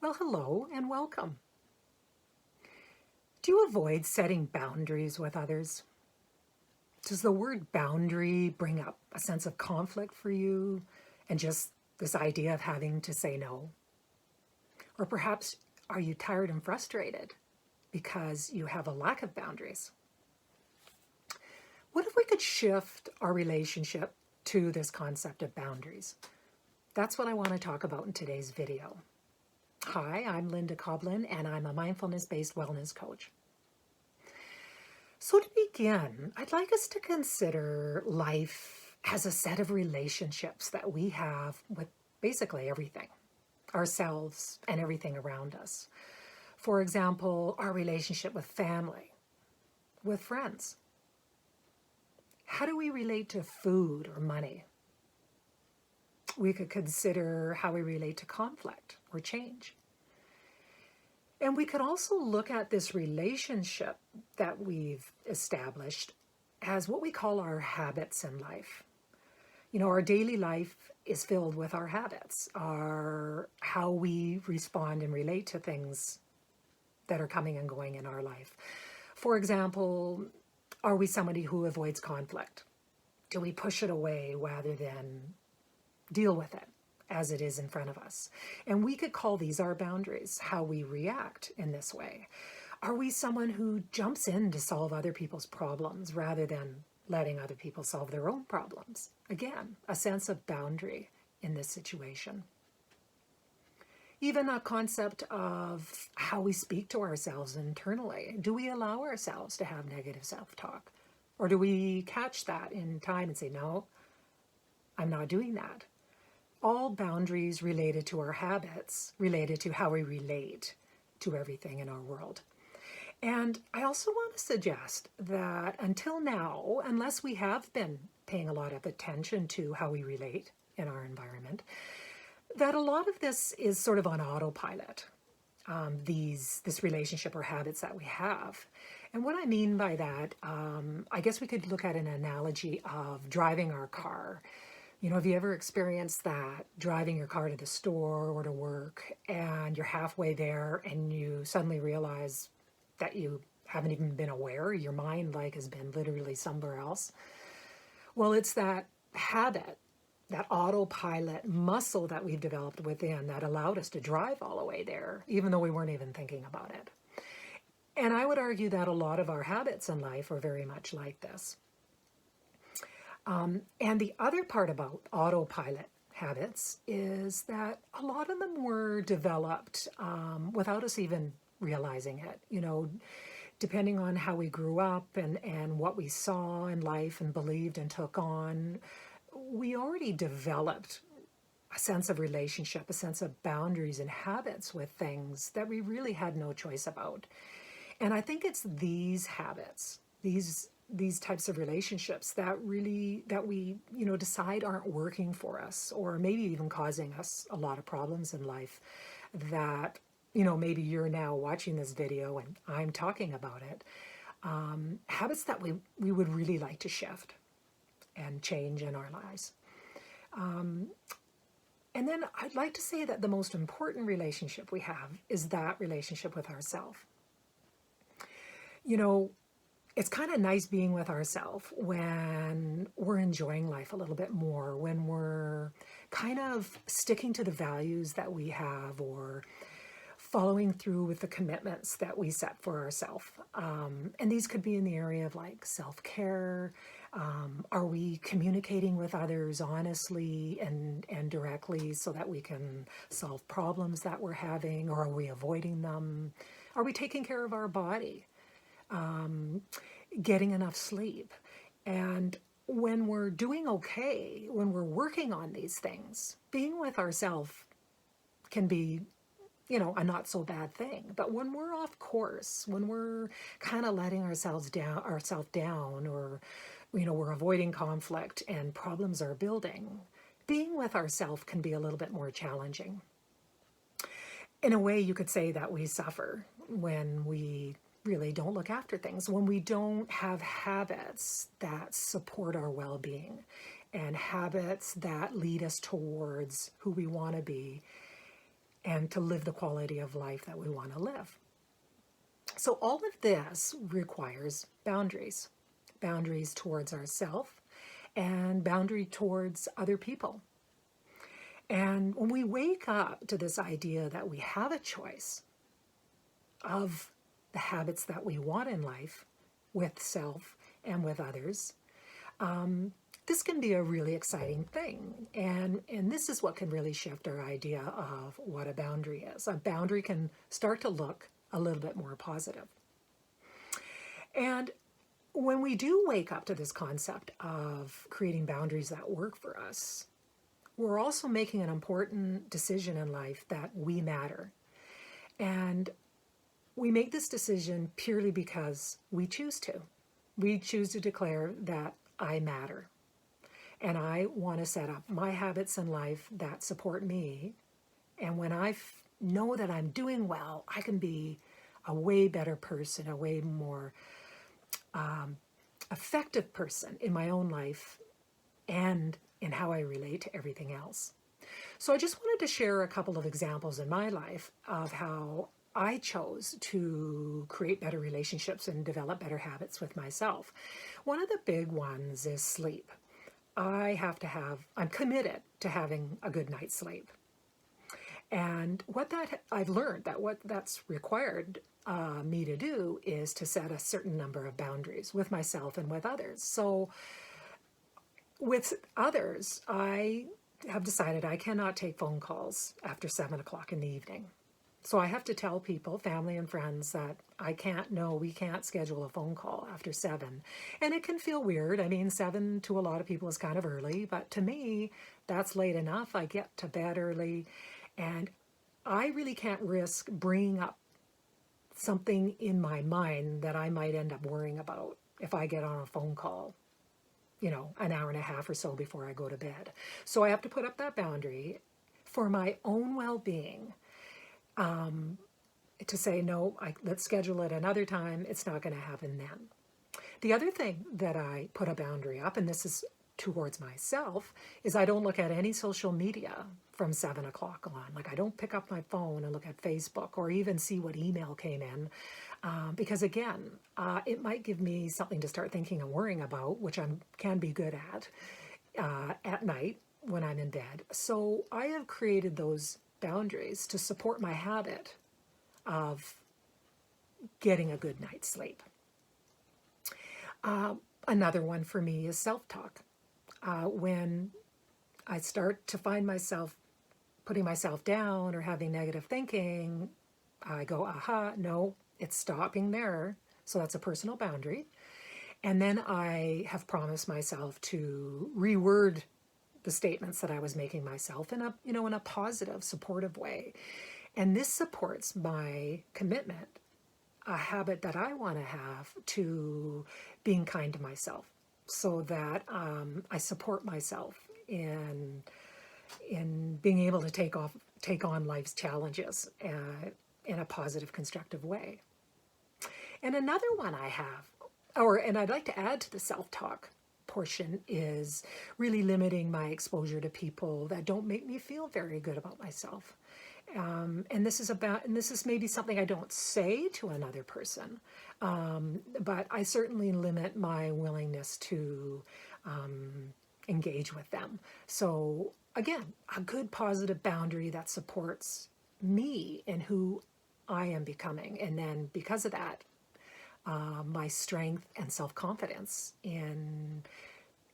Well, hello and welcome. Do you avoid setting boundaries with others? Does the word boundary bring up a sense of conflict for you and just this idea of having to say no? Or perhaps are you tired and frustrated because you have a lack of boundaries? What if we could shift our relationship to this concept of boundaries? That's what I want to talk about in today's video. Hi, I'm Linda Coblin, and I'm a mindfulness-based wellness coach. So to begin, I'd like us to consider life as a set of relationships that we have with basically everything, ourselves and everything around us. For example, our relationship with family, with friends. How do we relate to food or money? We could consider how we relate to conflict or change. And we could also look at this relationship that we've established as what we call our habits in life. You know, our daily life is filled with our habits, how we respond and relate to things that are coming and going in our life. For example, are we somebody who avoids conflict? Do we push it away rather than deal with it as it is in front of us? And we could call these our boundaries, how we react in this way. Are we someone who jumps in to solve other people's problems rather than letting other people solve their own problems? Again, a sense of boundary in this situation. Even a concept of how we speak to ourselves internally. Do we allow ourselves to have negative self-talk? Or do we catch that in time and say, no, I'm not doing that? All boundaries related to our habits, related to how we relate to everything in our world. And I also want to suggest that until now, unless we have been paying a lot of attention to how we relate in our environment, that a lot of this is sort of on autopilot, this relationship or habits that we have. And what I mean by that, I guess we could look at an analogy of driving our car. You know, have you ever experienced that, driving your car to the store or to work, and you're halfway there and you suddenly realize that you haven't even been aware, your mind has been literally somewhere else? Well, it's that habit, that autopilot muscle that we've developed within that allowed us to drive all the way there, even though we weren't even thinking about it. And I would argue that a lot of our habits in life are very much like this. And the other part about autopilot habits is that a lot of them were developed without us even realizing it. You know, depending on how we grew up and what we saw in life and believed and took on, we already developed a sense of relationship, a sense of boundaries and habits with things that we really had no choice about. And I think it's these habits, these types of relationships that we decide aren't working for us, or maybe even causing us a lot of problems in life, that maybe you're now watching this video and I'm talking about it. Habits that we would really like to shift and change in our lives. And then I'd like to say that the most important relationship we have is that relationship with ourselves. You know, it's kind of nice being with ourselves when we're enjoying life a little bit more, when we're kind of sticking to the values that we have, or following through with the commitments that we set for ourselves. And these could be in the area of self-care. Are we communicating with others honestly and directly so that we can solve problems that we're having, or are we avoiding them? Are we taking care of our body? Getting enough sleep? And when we're doing okay, when we're working on these things, being with ourselves can be, a not so bad thing. But when we're off course, when we're kind of letting ourselves down, or, we're avoiding conflict and problems are building, being with ourselves can be a little bit more challenging. In a way, you could say that we suffer when we really don't look after things, when we don't have habits that support our well-being and habits that lead us towards who we want to be and to live the quality of life that we want to live. So all of this requires boundaries, boundaries towards ourselves and boundary towards other people. And when we wake up to this idea that we have a choice of the habits that we want in life with self and with others, this can be a really exciting thing. And this is what can really shift our idea of what a boundary is. A boundary can start to look a little bit more positive. And when we do wake up to this concept of creating boundaries that work for us, we're also making an important decision in life that we matter. And we make this decision purely because we choose to. We choose to declare that I matter. And I want to set up my habits in life that support me. And when I know that I'm doing well, I can be a way better person, a way more effective person in my own life and in how I relate to everything else. So I just wanted to share a couple of examples in my life of how I chose to create better relationships and develop better habits with myself. One of the big ones is sleep. I'm committed to having a good night's sleep. And I've learned that what that's required me to do is to set a certain number of boundaries with myself and with others. So with others, I have decided I cannot take phone calls after 7 o'clock in the evening. So I have to tell people, family and friends, that we can't schedule a phone call after 7. And it can feel weird. I mean, 7 to a lot of people is kind of early, but to me, that's late enough. I get to bed early, and I really can't risk bringing up something in my mind that I might end up worrying about if I get on a phone call, an hour and a half or so before I go to bed. So I have to put up that boundary for my own well-being, to say, no, let's schedule it another time. It's not going to happen then. The other thing that I put a boundary up, and this is towards myself, is I don't look at any social media from 7 o'clock on. Like, I don't pick up my phone and look at Facebook or even see what email came in, because again, it might give me something to start thinking and worrying about, which I can be good at night when I'm in bed. So I have created those boundaries to support my habit of getting a good night's sleep. Another one for me is self-talk. When I start to find myself putting myself down or having negative thinking, I go, no, it's stopping there. So that's a personal boundary. And then I have promised myself to reword the statements that I was making myself in a positive, supportive way. And this supports my commitment, a habit that I want to have, to being kind to myself, so that I support myself in being able to take on life's challenges in a positive, constructive way. And another one I have, and I'd like to add to the self-talk portion, is really limiting my exposure to people that don't make me feel very good about myself. And this is maybe something I don't say to another person, but I certainly limit my willingness to engage with them. So again, a good positive boundary that supports me and who I am becoming. And then because of that, my strength and self-confidence in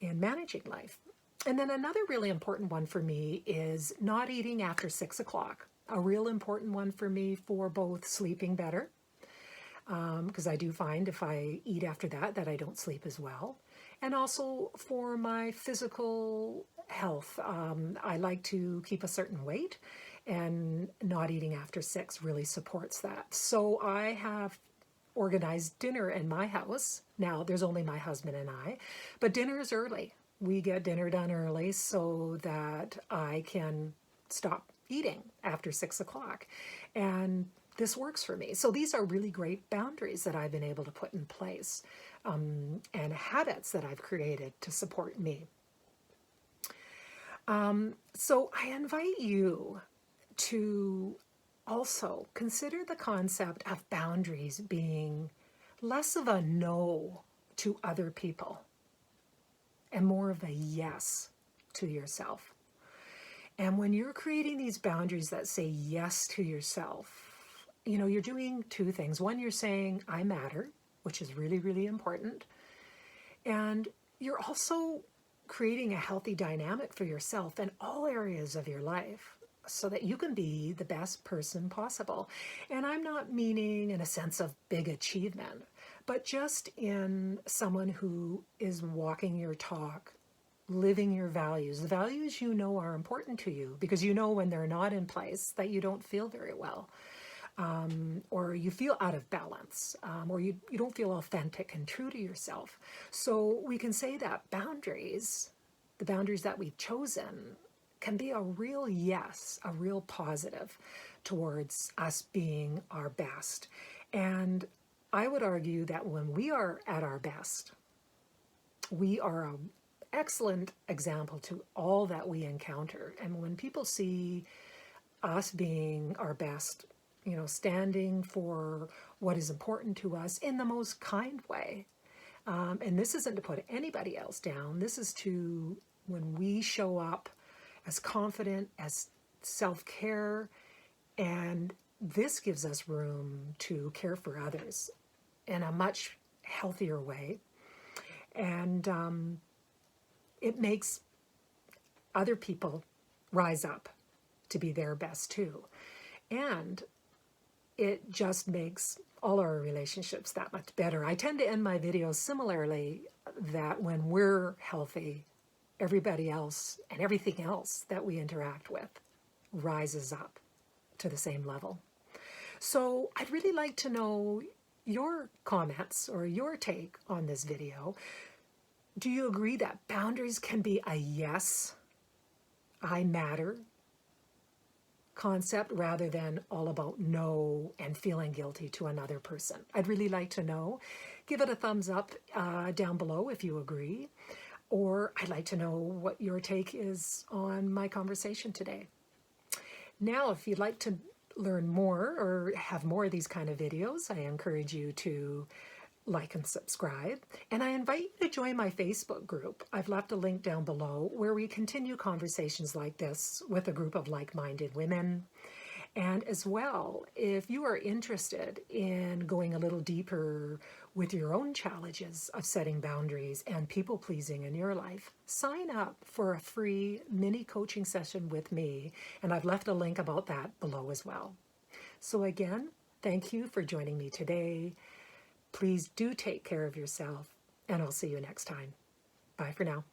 managing life. And then another really important one for me is not eating after 6 o'clock. A real important one for me for both sleeping better, because I do find if I eat after that I don't sleep as well. And also for my physical health. I like to keep a certain weight, and not eating after 6 really supports that. So I have organized dinner in my house. Now, there's only my husband and I, but dinner is early. We get dinner done early so that I can stop eating after 6 o'clock. And this works for me. So these are really great boundaries that I've been able to put in place, and habits that I've created to support me. So I invite you to also consider the concept of boundaries being less of a no to other people and more of a yes to yourself. And when you're creating these boundaries that say yes to yourself, you're doing two things. One, you're saying, I matter, which is really, really important. And you're also creating a healthy dynamic for yourself in all areas of your life so that you can be the best person possible. And I'm not meaning in a sense of big achievement, but just in someone who is walking your talk, living your values, the values are important to you, because when they're not in place that you don't feel very well. Or you feel out of balance, or you don't feel authentic and true to yourself. So we can say that boundaries, the boundaries that we've chosen, can be a real yes, a real positive towards us being our best. And I would argue that when we are at our best, we are an excellent example to all that we encounter. And when people see us being our best, standing for what is important to us in the most kind way. And this isn't to put anybody else down. This is to, when we show up as confident, as self-care, and this gives us room to care for others in a much healthier way. And it makes other people rise up to be their best too. And it just makes all our relationships that much better. I tend to end my videos similarly, that when we're healthy, everybody else and everything else that we interact with rises up to the same level. So I'd really like to know your comments or your take on this video. Do you agree that boundaries can be a yes, I matter concept, rather than all about no and feeling guilty to another person? I'd really like to know. Give it a thumbs up down below if you agree, or I'd like to know what your take is on my conversation today. Now, if you'd like to learn more or have more of these kind of videos, I encourage you to like and subscribe. And I invite you to join my Facebook group. I've left a link down below where we continue conversations like this with a group of like-minded women. And as well, if you are interested in going a little deeper with your own challenges of setting boundaries and people-pleasing in your life, sign up for a free mini coaching session with me. And I've left a link about that below as well. So again, thank you for joining me today. Please do take care of yourself, and I'll see you next time. Bye for now.